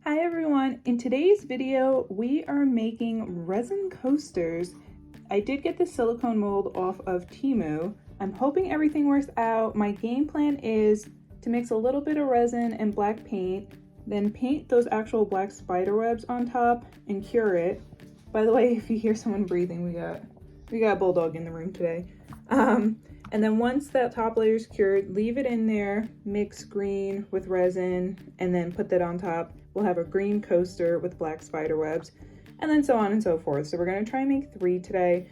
Hi everyone, in today's video we are making resin coasters. I did get the silicone mold off of Temu. I'm hoping everything works out. My game plan is to mix a little bit of resin and black paint, then paint those actual black spider webs on top and cure it. By the way, if you hear someone breathing, we got a bulldog in the room today. And then once that top layer is cured, leave it in there, mix green with resin, and then put that on top. We'll have a green coaster with black spider webs, and then so on and so forth. So we're gonna try and make 3 today.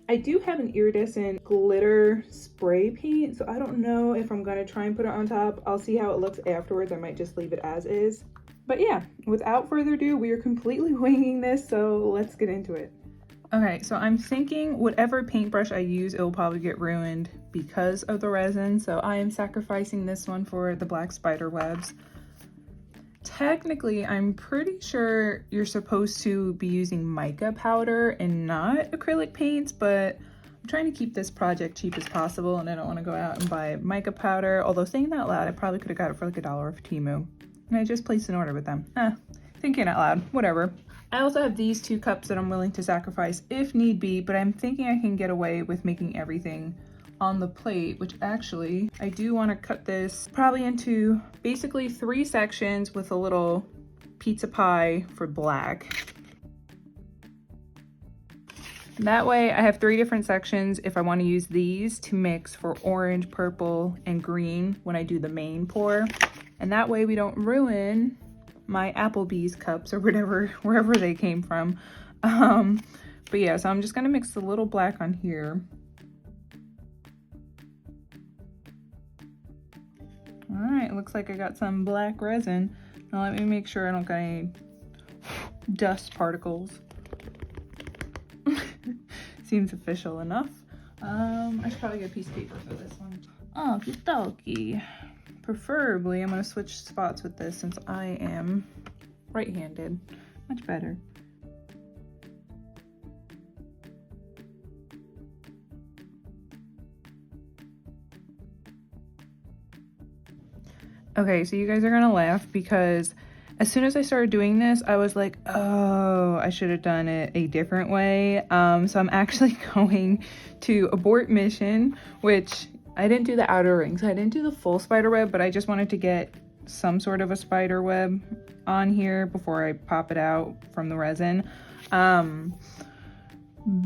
I do have an iridescent glitter spray paint, so I don't know if I'm gonna try and put it on top. I'll see how it looks afterwards. I might just leave it as is. But yeah, without further ado, we are completely winging this, so let's get into it. Okay, so I'm thinking whatever paintbrush I use, it will probably get ruined because of the resin. So I am sacrificing this one for the black spider webs. Technically, I'm pretty sure you're supposed to be using mica powder and not acrylic paints, but I'm trying to keep this project cheap as possible and I don't want to go out and buy mica powder. Although saying that loud, I probably could have got it for like $1 off Temu. And I just placed an order with them. Thinking out loud, whatever. I also have these 2 cups that I'm willing to sacrifice if need be, but I'm thinking I can get away with making everything on the plate, which actually I do want to cut this probably into basically 3 sections with a little pizza pie for black. That way I have 3 different sections if I want to use these to mix for orange, purple, and green when I do the main pour. And that way we don't ruin my Applebee's cups or whatever, wherever they came from. But yeah, so I'm just gonna mix a little black on here. All right, looks like I got some black resin. Now let me make sure I don't got any dust particles. Seems official enough. I should probably get a piece of paper for this one. Okie dokie. Preferably, I'm gonna switch spots with this since I am right-handed. Much better. Okay, so you guys are gonna laugh because as soon as I started doing this, I was like, oh, I should have done it a different way. So I'm actually going to abort mission, which I didn't do the outer rings. I didn't do the full spider web, but I just wanted to get some sort of a spider web on here before I pop it out from the resin.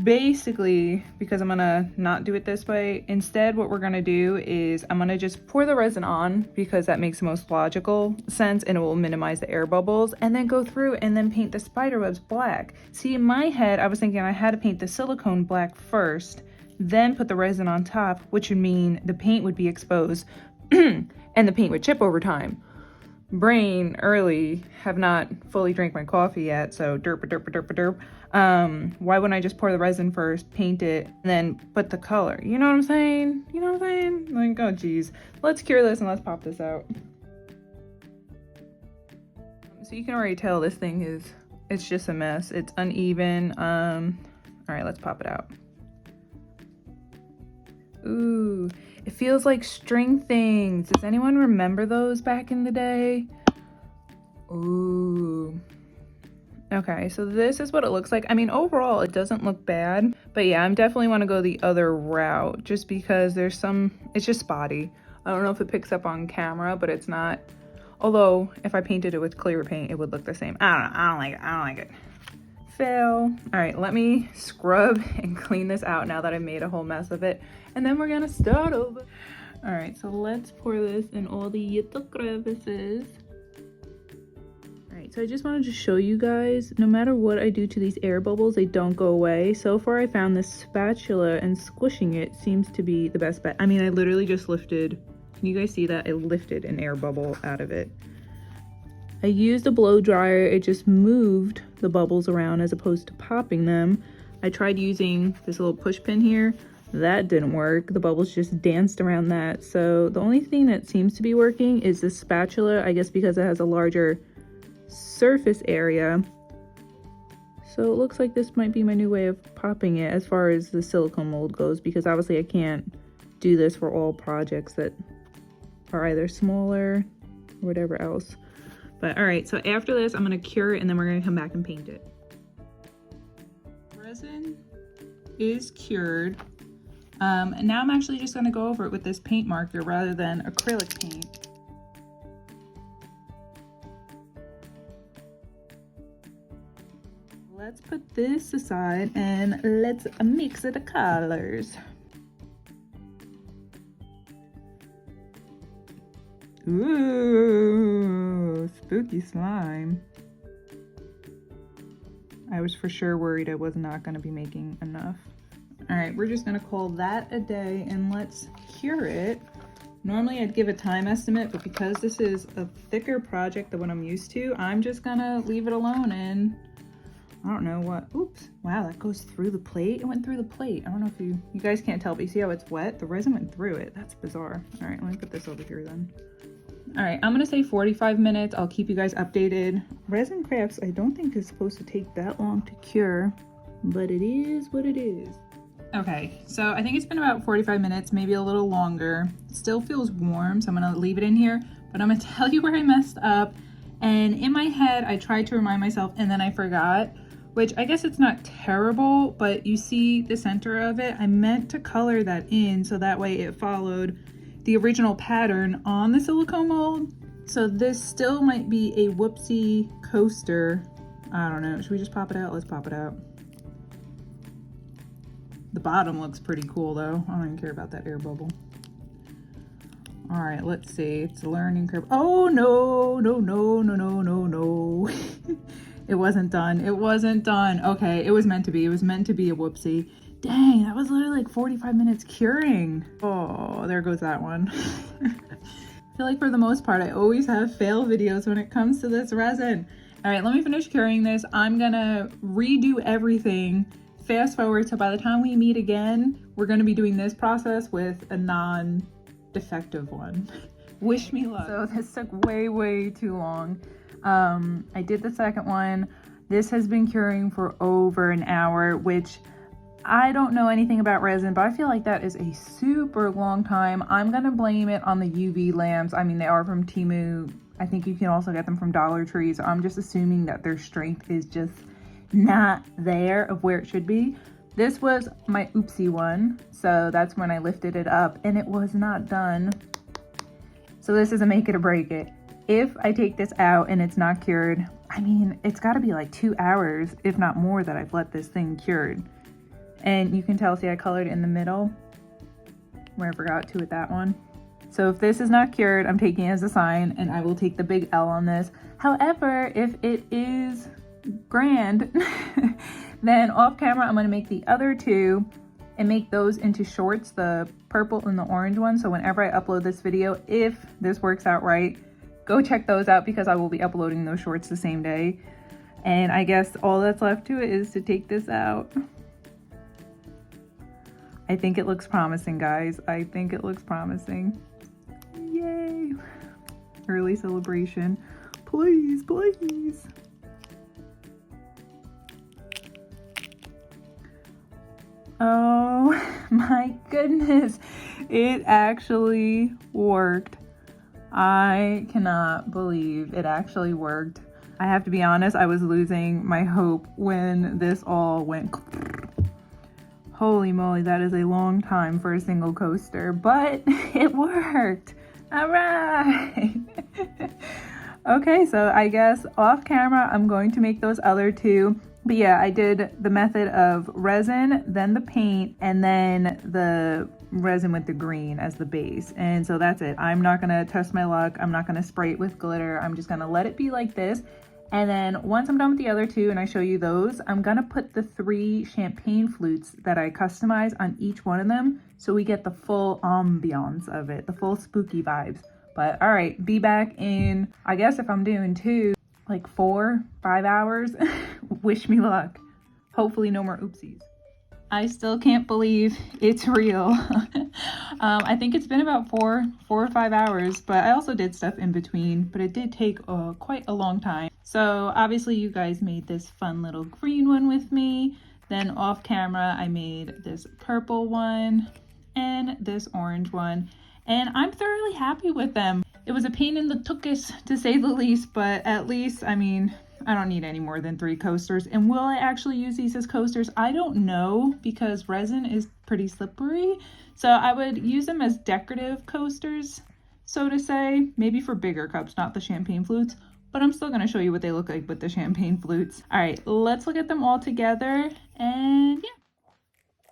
Basically, because I'm gonna not do it this way, instead what we're gonna do is I'm gonna just pour the resin on because that makes the most logical sense and it will minimize the air bubbles, and then go through and then paint the spider webs black. See, in my head, I was thinking I had to paint the silicone black first, then put the resin on top, which would mean the paint would be exposed and the paint would chip over time. Brain early, have not fully drank my coffee yet, so derp. Why wouldn't I just pour the resin first, paint it, and then put the color? You know what I'm saying? You know what I'm saying? Like, oh geez. Let's cure this and let's pop this out. So you can already tell this thing it's just a mess. It's uneven. All right, let's pop it out. Ooh, it feels like string things. Does anyone remember those back in the day? Ooh. Okay, so this is what it looks like. I mean, overall, it doesn't look bad. But yeah, I definitely want to go the other route just because there's it's just spotty. I don't know if it picks up on camera, but it's not. Although, if I painted it with clear paint, it would look the same. I don't know. I don't like it. Fail. All right, let me scrub and clean this out now that I made a whole mess of it. And then we're gonna start over. All right, so let's pour this in all the little crevices. All right, so I just wanted to show you guys, no matter what I do to these air bubbles, they don't go away. So far, I found this spatula and squishing it seems to be the best bet. I mean, I literally just lifted, can you guys see that? I lifted an air bubble out of it. I used a blow dryer. It just moved the bubbles around as opposed to popping them. I tried using this little push pin here. That didn't work. The bubbles just danced around that. So the only thing that seems to be working is the spatula, I guess because it has a larger surface area. So it looks like this might be my new way of popping it as far as the silicone mold goes, because obviously I can't do this for all projects that are either smaller or whatever else. But all right, so after this, I'm gonna cure it and then we're gonna come back and paint it. Resin is cured. And now I'm actually just gonna go over it with this paint marker rather than acrylic paint. Let's put this aside and let's mix the colors. Ooh, spooky slime. I was for sure worried I was not going to be making enough. All right, we're just going to call that a day and let's cure it. Normally I'd give a time estimate, but because this is a thicker project than what I'm used to, I'm just going to leave it alone and I don't know what. Oops. Wow, that goes through the plate. It went through the plate. I don't know if you guys can't tell, but you see how it's wet? The resin went through it. That's bizarre. All right, let me put this over here then. All right, I'm gonna say 45 minutes. I'll keep you guys updated. Resin crafts, I don't think is supposed to take that long to cure, but it is what it is. Okay, so I think it's been about 45 minutes, maybe a little longer. It still feels warm, so I'm gonna leave it in here, but I'm gonna tell you where I messed up. And in my head, I tried to remind myself and then I forgot, which I guess it's not terrible, but you see the center of it? I meant to color that in so that way it followed the original pattern on the silicone mold. So this still might be a whoopsie coaster. I don't know, should we just pop it out? Let's pop it out. The bottom looks pretty cool though. I don't even care about that air bubble. All right, let's see, it's a learning curve. Oh no, no, no, no, no, no, no. It wasn't done, it wasn't done. Okay, it was meant to be, it was meant to be a whoopsie. Dang, that was literally like 45 minutes curing. Oh, there goes that one. I feel like for the most part, I always have fail videos when it comes to this resin. All right, let me finish curing this. I'm gonna redo everything. Fast forward, so by the time we meet again, we're gonna be doing this process with a non-defective one. Wish me luck. So this took way, way too long. I did the second one. This has been curing for over an hour, which I don't know anything about resin, but I feel like that is a super long time. I'm gonna blame it on the UV lamps. I mean, they are from Temu. I think you can also get them from Dollar Tree. So I'm just assuming that their strength is just not there of where it should be. This was my oopsie one. So that's when I lifted it up and it was not done. So this is a make it or break it. If I take this out and it's not cured, I mean, it's gotta be like 2 hours, if not more, that I've let this thing cured. And you can tell, see, I colored in the middle where I forgot to with that one. So if this is not cured, I'm taking it as a sign and I will take the big L on this. However, if it is grand, then off camera, I'm gonna make the other two and make those into shorts, the purple and the orange one. So whenever I upload this video, if this works out right, go check those out because I will be uploading those shorts the same day. And I guess all that's left to it is to take this out. I think it looks promising, guys. I think it looks promising. Yay. Early celebration. Please, please. Oh my goodness. It actually worked. I cannot believe it actually worked. I have to be honest, I was losing my hope when this all went. Holy moly, that is a long time for a single coaster, but it worked. All right. Okay, so I guess off camera, I'm going to make those other two. But yeah, I did the method of resin, then the paint, and then the resin with the green as the base. And so that's it. I'm not gonna test my luck. I'm not gonna spray it with glitter. I'm just gonna let it be like this. And then once I'm done with the other two and I show you those, I'm gonna put the 3 champagne flutes that I customize on each one of them so we get the full ambiance of it, the full spooky vibes. But all right, be back in, I guess if I'm doing 2, like 4, 5 hours. Wish me luck. Hopefully no more oopsies. I still can't believe it's real. I think it's been about 4 or 5 hours, but I also did stuff in between, but it did take quite a long time. So obviously you guys made this fun little green one with me. Then off camera, I made this purple one and this orange one, and I'm thoroughly happy with them. It was a pain in the tuchus, to say the least, but at least, I mean, I don't need any more than 3 coasters. And will I actually use these as coasters? I don't know, because resin is pretty slippery. So I would use them as decorative coasters, so to say, maybe for bigger cups, not the champagne flutes. But I'm still going to show you what they look like with the champagne flutes. All right, let's look at them all together, and yeah.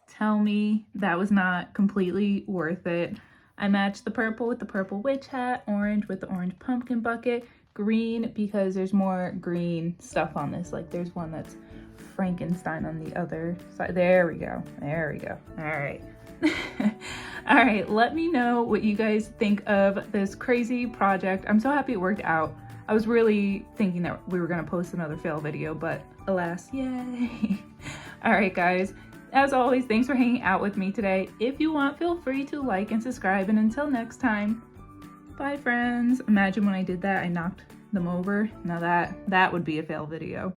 Tell me that was not completely worth it. I matched the purple with the purple witch hat, orange with the orange pumpkin bucket, green because there's more green stuff on this. Like there's one that's Frankenstein on the other side. There we go. There we go. All right. All right, let me know what you guys think of this crazy project. I'm so happy it worked out. I was really thinking that we were going to post another fail video, but alas, yay. All right, guys. As always, thanks for hanging out with me today. If you want, feel free to like and subscribe. And until next time, bye friends. Imagine when I did that, I knocked them over. Now that would be a fail video.